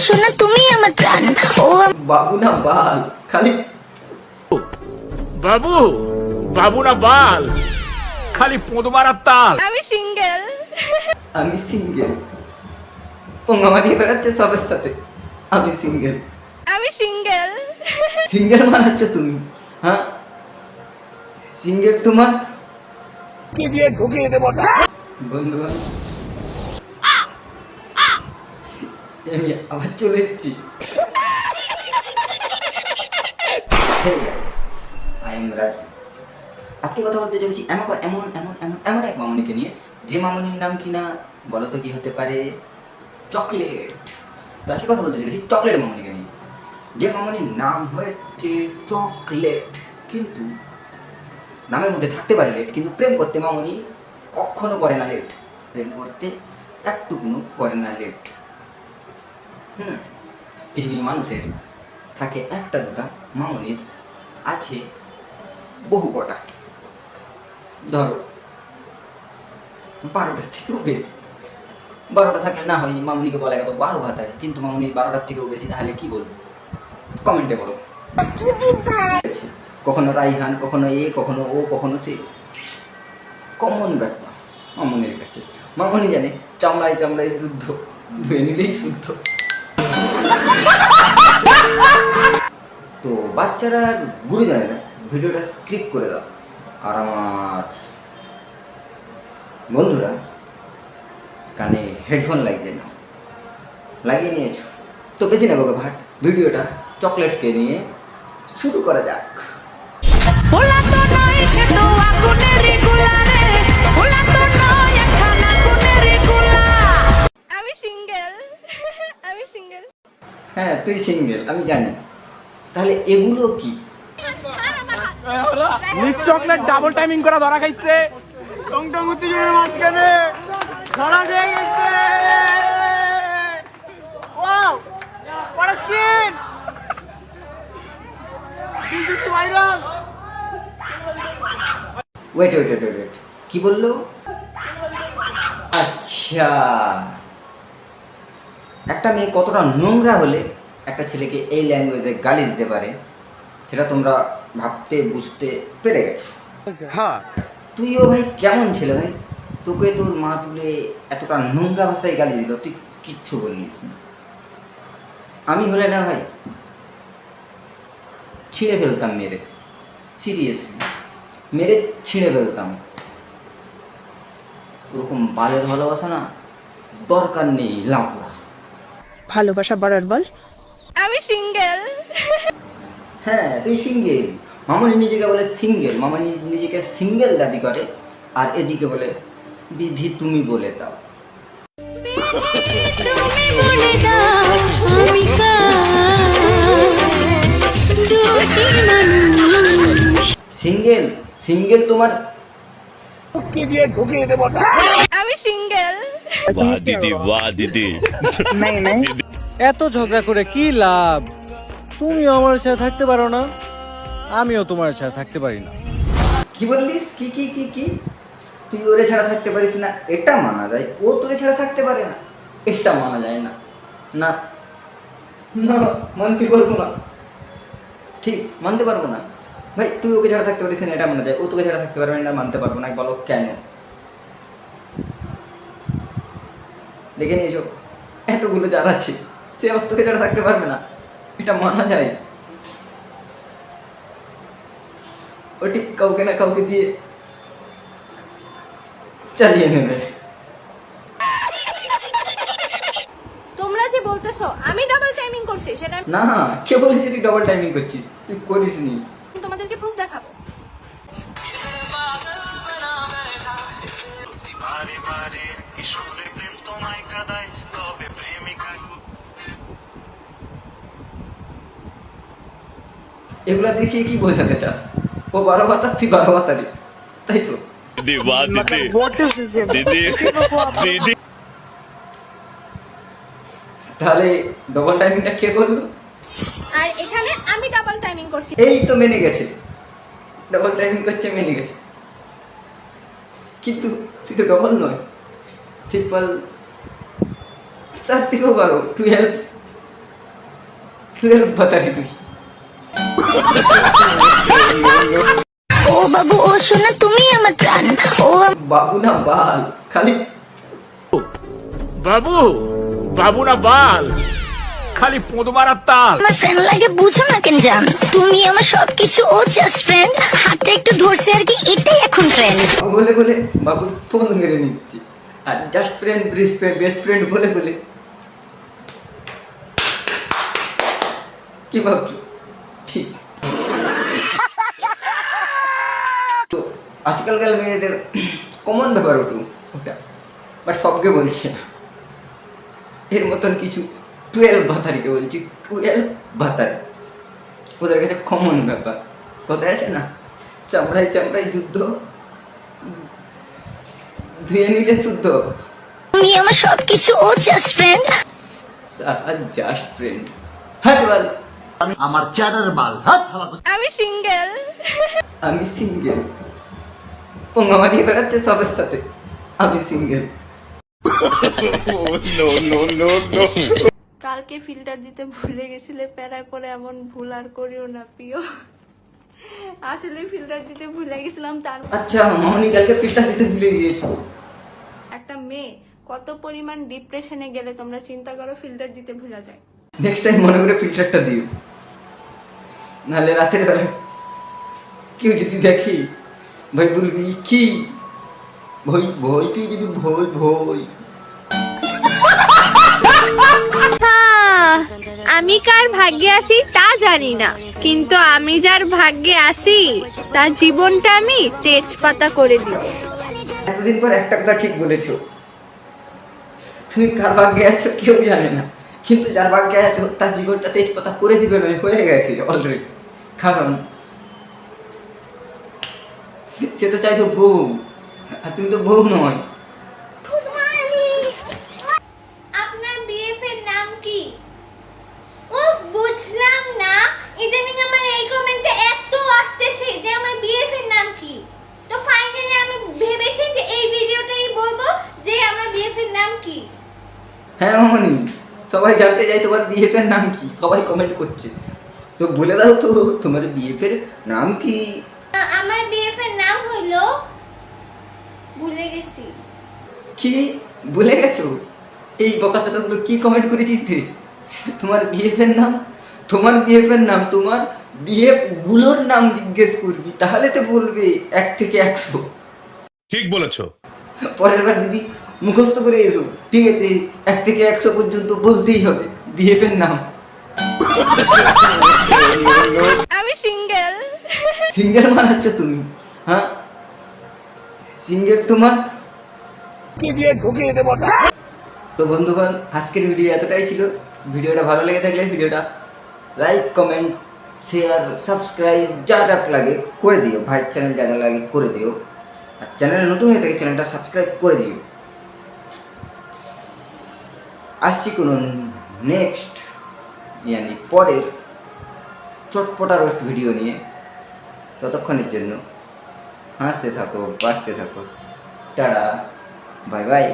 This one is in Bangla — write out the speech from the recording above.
শোনা তুমি আমার প্রাণ। ও বাবু না বাল, খালি বাবু বাবু না বাল, খালি পোঁদ মারার তাল। আমি সিঙ্গেল। আমি সিঙ্গেল, পোঙা মারিয়ে বেড়াচ্ছে সবের সাথে। আমি সিঙ্গেল। আমি সিঙ্গেল। সিঙ্গেল মানাচ্ছ তুমি? হ্যাঁ, সিঙ্গেল তোমার কি দিয়ে ঢুকিয়ে দেবো না? বন্ধু আমি আবার চলে এসেছি। আই এম রাজ। আজকে কথা বলতে চলেছি এমন এমন এমন এমন এমন এক মামনিকে নিয়ে, যে মামনির নাম কিনা বলো তো কি হতে পারে? চকলেট। তো আজকে কথা বলতে চলেছি চকলেট মামনিকে নিয়ে, যে মামনির নাম হচ্ছে চকলেট। কিন্তু নামের মধ্যে থাকতে পারে লেট, কিন্তু প্রেম করতে মামনি কখনো করে না লেট। প্রেম করতে একটুকুনো করে না লেট। কিছু কিছু মানুষের থাকে একটা দুটা, মামনির আছে বহু কটা। ধরো 12টার থেকেও বেশি। 12টা থাকলে না হয় মামনিকে বলা গেল 12 ভাতারি, কিন্তু মামনি 12টার থেকেও বেশি, তাহলে কি বলবো? কমেন্টে বলো। কখনো রাইহান, কখনো এ, কখনো ও, কখনো সে। কমন ব্যাপার মামনির কাছে। মামনি জানে চামড়ায় চামড়ায় যুদ্ধ, ধুয়ে নিলেই শুদ্ধ। তো বাচ্চারা আর গুরুজনেরা ভিডিওটা স্ক্রিপ্ট করে দাও, আর আমার বন্ধুরা কানে হেডফোন লাগিয়ে নাও। লাগিয়ে নিয়েছো তো বেশি নেবো ভাট, ভিডিওটা চকলেটকে নিয়ে শুরু করা যাক। ওলা তো নয় সে তো আগুনের গোলা রে, ওলা তো নয় একখানা আগুনের গোলা। আমি সিঙ্গেল। আমি সিঙ্গেল। হ্যাঁ তুই সিঙ্গেল, আমি জানি। তাহলে এগুলো কি? মিস চকলেট ডাবল টাইমিং করা ধরা খাইছে। টং টং উত্তেজনার মাঝখানে ধরা খেয়ে গেছে। Wow, what a scene! This is viral! Wait, কি বললো? আচ্ছা, একটা মেয়ে কতটা নোংরা হলে একটা ছেলেকে এই ল্যাঙ্গুয়েজে গালি দিতে পারে, সেটা তোমরা ভাবতে বুঝতে পেরে গেছো। হ্যাঁ, তুইও ভাই কেমন ছেলে ভাই, তোকে তোর মা তুলে এতটা নোংরা ভাষায় গালি দিল, তুই কিচ্ছু বললিস না। আমি হলে না ভাই ছিঁড়ে ফেলতাম মেরে, সিরিয়াসলি মেরে ছিঁড়ে ফেলতাম। ওরকম বালের ভালোবাসা না দরকার নেই। লাউলা ভালোবাসা বাড়ার বল। আমি সিঙ্গেল। হ্যাঁ তুই সিঙ্গেল। মামনি নিজেকে বলে সিঙ্গেল, মামনি নিজেকে সিঙ্গেল দাবি করে, আর এদিকে বলে বিধি তুমি বলে দাও। তুমি বলে দাও আমি দুটি মানুষ। সিঙ্গেল সিঙ্গেল তোমার কি দিয়ে ঢুকিয়ে দেবো না? আমি সিঙ্গেল। वाह दीदी वाह दीदी। এত ঝগড়া করে কি লাভ? তুমিও আমার সাথে থাকতে পারো না, আমিও তোমার সাথে থাকতে পারি না। কি বললিস? কি কি কি কি? তুই ওরে ছাড়া থাকতে পারিস না, এটা মানা যায়। ও তোরে ছাড়া থাকতে পারে না, এটা মানা যায় না। না না, মানতে পারবো না। ঠিক মানতে পারবো না ভাই। তুই ওকে ছাড়া থাকতে পারিস না, এটা মানা যায়। ও তোকে ছাড়া থাকতে পারবে না, মানতে পারবো না। বলো কেন? দেখে নিয়েছো এতগুলো যার আছে, সে আবার তোকে ছাড়া থাকতে পারবে না, এটা মানা যায়। ও ঠিক কাউকে না কাউকে দিয়ে চালিয়ে নেবে। তোমরা যে বলতেছো আমি ডাবল টাইমিং করছি, সেটা না, কে বলেছে তুই ডবল টাইমিং করছিস? তুই করিস নি। আমি তোমাদেরকে প্রুফ দেখাবো। এগুলা দেখিয়ে কি বোঝাতে চাস? ও 12 ভাতা, তুই 12 ভাতারি, তাই তো? दीदी वाह दीदी दीदी दीदी। তাহলে ডবল টাইমিংটা কে করলো? আর এখানে আমি ডাবল টাইমিং করছি। এই তো মেনে গেছে, ডবল টাইমিং করছে, মেনে গেছে। কিন্তু তুই তো ডবল নয়, ট্রিপল, তার থেকেও 12, 12। টুয়েলভ ভাতারি তুই। ও বাবু ও শোনা তুমি আমার প্রাণ ও বাবু না বাল, খালি বাবু বাবু না বাল, খালি পোঁদ মারার তাল। আমার ফ্রেন্ড লাগে বুঝো না কেন জান, তুমি আমার সবকিছু ও জাস্ট ফ্রেন্ড, হাতটা একটু ধরছে আর কি, এটাই এখন ট্রেন্ড। বলে বলে বাবু ফোন মেরে নিচ্ছে, আর জাস্ট ফ্রেন্ড বেস্ট ফ্রেন্ড বলে বলে কি ভাবছো? ঠিক। তো আজকালকার মেয়েদের কমন ব্যাপার ওটা, বাট সবকে বলছে না। এর মতন কিছু 12 ভাতারিকে বলছি, 12 ভাতারি ওদের কাছে কমন ব্যাপার। কোথায় আছে না, চামড়ায় চামড়ায় যুদ্ধ, ধুয়ে নিলে শুদ্ধ। তুমি আমার সবকিছু ও জাস্ট ফ্রেন্ড। জাস্ট ফ্রেন্ড, হ্যাঁ বল। আমার চ্যাটার বাল, হাত আমি সিঙ্গেল। আমি সিঙ্গেল, পোঙা মারিয়ে বেড়াচ্ছে সবার সাথে, আমি সিঙ্গেল। কালকে ফিল্টার দিতে ভুলে গেছিলে, প্যারায় পরে এমন ভুল আর করিও না প্রিয়। আসলে ফিল্টার দিতে ভুলে গেছিলাম, তার আচ্ছা মামনি কালকে ফিল্টার দিতে ভুলে গিয়েছো। একটা মেয়ে কত পরিমাণ ডিপ্রেশনে গেলে তোমরা চিন্তা করো, ফিল্টার দিতে ভুলে যায়। নেক্সট টাইম মনে করে ফিল্টারটা দিও, নাহলে রাতের বেলা কেউ যদি দেখি ভাই বলবি কি, ভয় ভয় পেয়ে যাবি, ভয় ভয়। আমি কার ভাগ্যে আছি তা জানি না, কিন্তু আমি যার ভাগ্যে আছি তার জীবনটা আমি তেজপাতা করে দিব। এতদিন পর একটা কথা ঠিক বলেছো, তুমি কার ভাগ্যে আছো কেউ জানে না, কিন্তু যার ভাগ্যে আছো তার জীবনটা তেজপাতা করে দিবে না, হয়ে গেছে অলরেডি। কারণ সে তো চাইতো বউ, আর তুমি তো বউ নয়। আপনার বিএফের নাম কি? উফ বুঝলাম না, ইদানিং আমার এই কমেন্টে এত আসতেছে যে আমার বিএফের নাম কি। তো ফাইনালি আমি ভেবেছি যে এই ভিডিওতেই বলবো যে আমার বিএফের নাম কি। হ্যাঁ মামনি, সবাই জানতে চাই তোমার বিএফ এর নাম কি, সবাই কমেন্ট করছে, তো বলে দাও তো তোমার বিএফ এর নাম কি? আমার বিএফের নাম হলো, ভুলে গেছি। কি ভুলে গেছো? এই বকাচোদাগুলো কি কমেন্ট করেছিস রে? তোমার বিএফ এর নাম, তোমার বিএফ এর নাম, তোমার বিএফ গুলোর নাম জিজ্ঞেস করবি, তাহলে তো বলবে 1 থেকে 100। ঠিক বলেছো। পরের বার দিবি মুখস্থ করে এসো, ঠিক আছে? 1 থেকে 100 পর্যন্ত বলতেই হবে বিএফ এর নাম। আমি সিঙ্গেল। সিঙ্গেল মানাচ্ছ তুমি, হ্যাঁ? সিঙ্গেল তোমার তো বন্ধুগণ, আজকের ভিডিও এতটাই ছিল। ভিডিওটা ভালো লেগে থাকলে ভিডিওটা লাইক, কমেন্ট, শেয়ার, সাবস্ক্রাইব যা যা লাগে করে দিও। ভাই চ্যানেল যা যা লাগে করে দিও। আর চ্যানেলে নতুন হয়ে থাকে চ্যানেলটা সাবস্ক্রাইব করে দিও। আসছি কোনো নেক্সট পরের চটপটা রোস্ট ভিডিও নিয়ে। ততক্ষণের জন্য হাসতে থাকো, বাঁচতে থাকো, টাটা, বাই বাই।